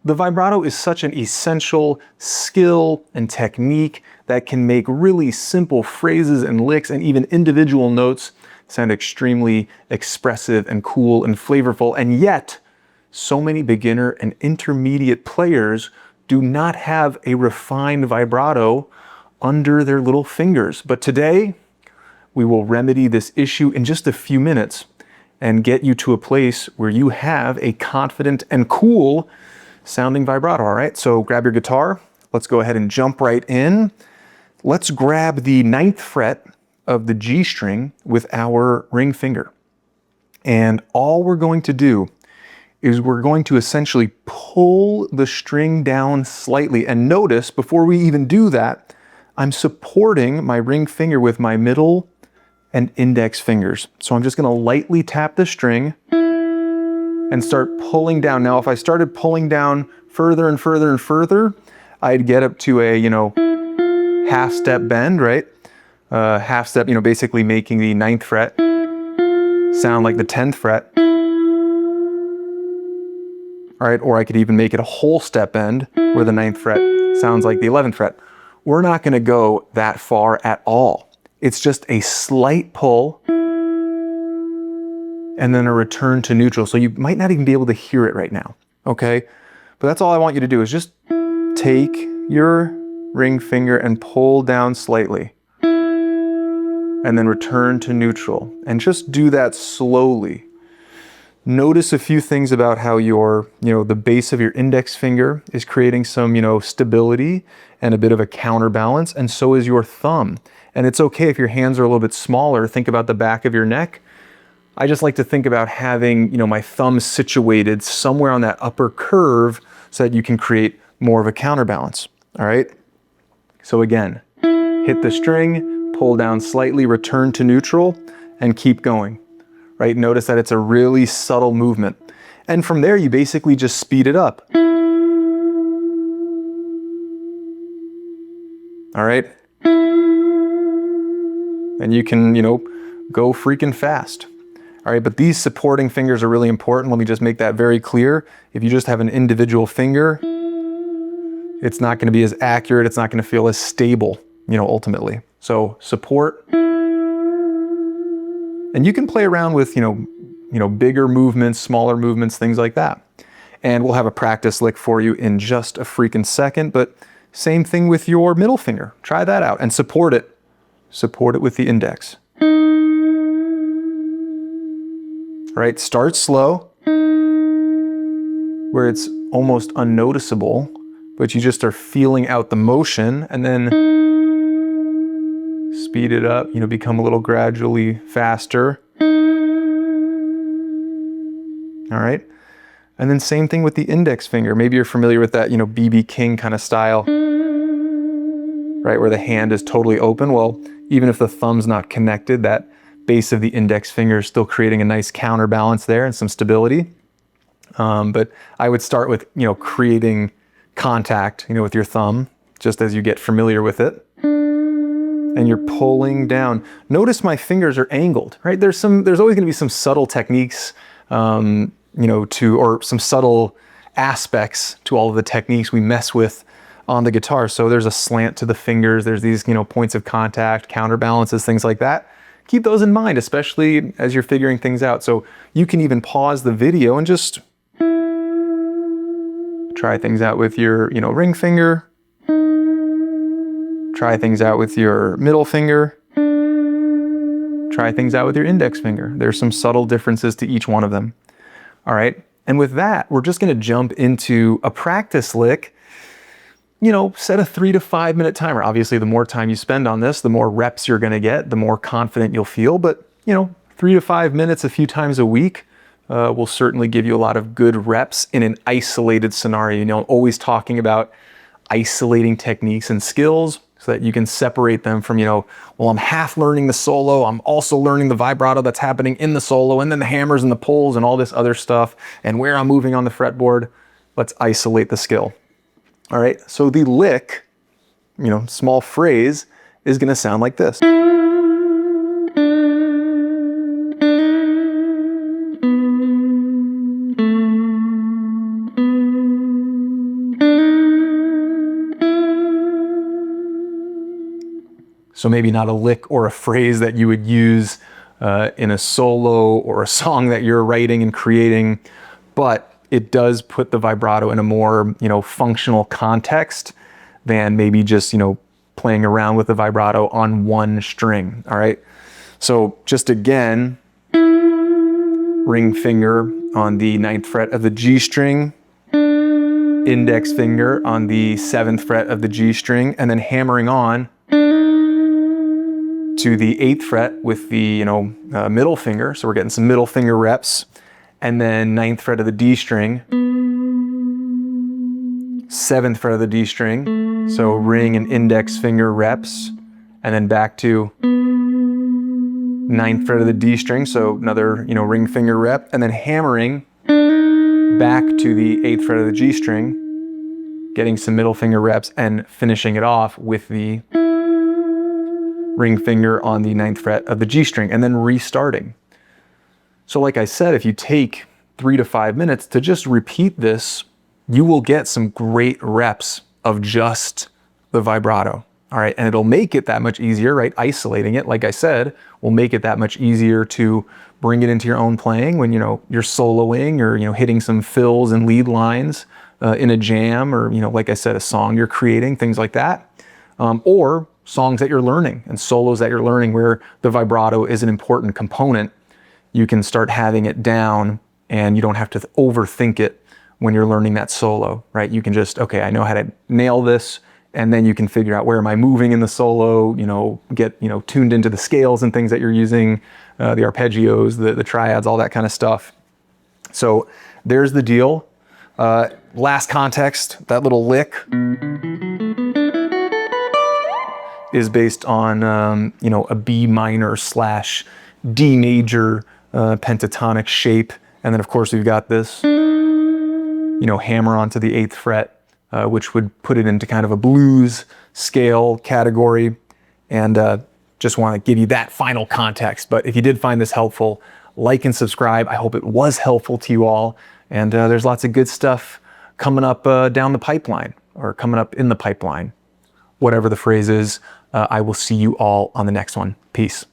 The vibrato is such an essential skill and technique that can make really simple phrases and licks and even individual notes sound extremely expressive and cool and flavorful, and yet so many beginner and intermediate players do not have a refined vibrato under their little fingers. But today, we will remedy this issue in just a few minutes and get you to a place where you have a confident and cool sounding vibrato, all right? So grab your guitar, let's go ahead and jump right in. Let's grab the 9th fret of the G string with our ring finger. And all we're going to do is we're going to essentially pull the string down slightly. And notice, before we even do that, I'm supporting my ring finger with my middle and index fingers. So I'm just gonna lightly tap the string and start pulling down. Now, if I started pulling down further and further and further, I'd get up to a, half step bend, right? Half step, basically making the 9th fret sound like the 10th fret. All right, or I could even make it a whole step bend where the 9th fret sounds like the 11th fret. We're not gonna go that far at all. It's just a slight pull and then a return to neutral. So you might not even be able to hear it right now, okay? But that's all I want you to do is just take your ring finger and pull down slightly and then return to neutral. And just do that slowly. Notice a few things about how your, the base of your index finger is creating some, stability and a bit of a counterbalance, and so is your thumb. And it's okay if your hands are a little bit smaller. Think about the back of your neck. I just like to think about having, my thumb situated somewhere on that upper curve so that you can create more of a counterbalance, all right? So again, hit the string, pull down slightly, return to neutral, and keep going. Right? Notice that it's a really subtle movement. And from there, you basically just speed it up. All right? And you can, go freaking fast. All right, but these supporting fingers are really important. Let me just make that very clear. If you just have an individual finger, it's not going to be as accurate. It's not going to feel as stable, ultimately. So support. And you can play around with, bigger movements, smaller movements, things like that. And we'll have a practice lick for you in just a freaking second, but same thing with your middle finger. Try that out and support it. Support it with the index. All right, start slow, where it's almost unnoticeable, but you just are feeling out the motion, and then speed it up, become a little gradually faster. All right. And then same thing with the index finger. Maybe you're familiar with that, BB King kind of style, right? Where the hand is totally open. Well, even if the thumb's not connected, that base of the index finger is still creating a nice counterbalance there and some stability. But I would start with, creating contact, with your thumb, just as you get familiar with it. And you're pulling down. Notice my fingers are angled, right? There's always going to be some subtle techniques, or some subtle aspects to all of the techniques we mess with on the guitar. So there's a slant to the fingers. There's these, points of contact, counterbalances, things like that. Keep those in mind, especially as you're figuring things out. So you can even pause the video and just try things out with your, ring finger. Try things out with your middle finger. Try things out with your index finger. There's some subtle differences to each one of them. All right. And with that, we're just going to jump into a practice lick. Set a 3 to 5 minute timer. Obviously, the more time you spend on this, the more reps you're going to get, the more confident you'll feel. But, 3 to 5 minutes a few times a week will certainly give you a lot of good reps in an isolated scenario. Always talking about isolating techniques and skills so that you can separate them from, I'm half learning the solo. I'm also learning the vibrato that's happening in the solo, and then the hammers and the pulls and all this other stuff and where I'm moving on the fretboard. Let's isolate the skill. All right, so the lick, small phrase, is going to sound like this. So maybe not a lick or a phrase that you would use in a solo or a song that you're writing and creating, but it does put the vibrato in a more, functional context than maybe just, playing around with the vibrato on one string. All right. So just again, ring finger on the 9th fret of the G string, index finger on the 7th fret of the G string, and then hammering on to the 8th fret with the middle finger. So we're getting some middle finger reps, and then 9th fret of the D string, 7th fret of the D string. So ring and index finger reps, and then back to 9th fret of the D string. So another, ring finger rep, and then hammering back to the 8th fret of the G string, getting some middle finger reps and finishing it off with the ring finger on the 9th fret of the G string, and then restarting. So like I said, if you take 3 to 5 minutes to just repeat this, you will get some great reps of just the vibrato. All right, and it'll make it that much easier, right? Isolating it, like I said, will make it that much easier to bring it into your own playing when, you're soloing or, hitting some fills and lead lines in a jam, or, like I said, a song you're creating, things like that. Or songs that you're learning and solos that you're learning where the vibrato is an important component. You can start having it down and you don't have to overthink it when you're learning that solo, right? You can just, okay, I know how to nail this, and then you can figure out where am I moving in the solo, get, tuned into the scales and things that you're using, the arpeggios, the triads, all that kind of stuff. So there's the deal. Last context, that little lick is based on, a B minor / D major pentatonic shape. And then of course we've got this, hammer onto the 8th fret, which would put it into kind of a blues scale category. And just want to give you that final context. But if you did find this helpful, like and subscribe. I hope it was helpful to you all. And there's lots of good stuff coming up down the pipeline, or coming up in the pipeline. Whatever the phrase is, I will see you all on the next one. Peace.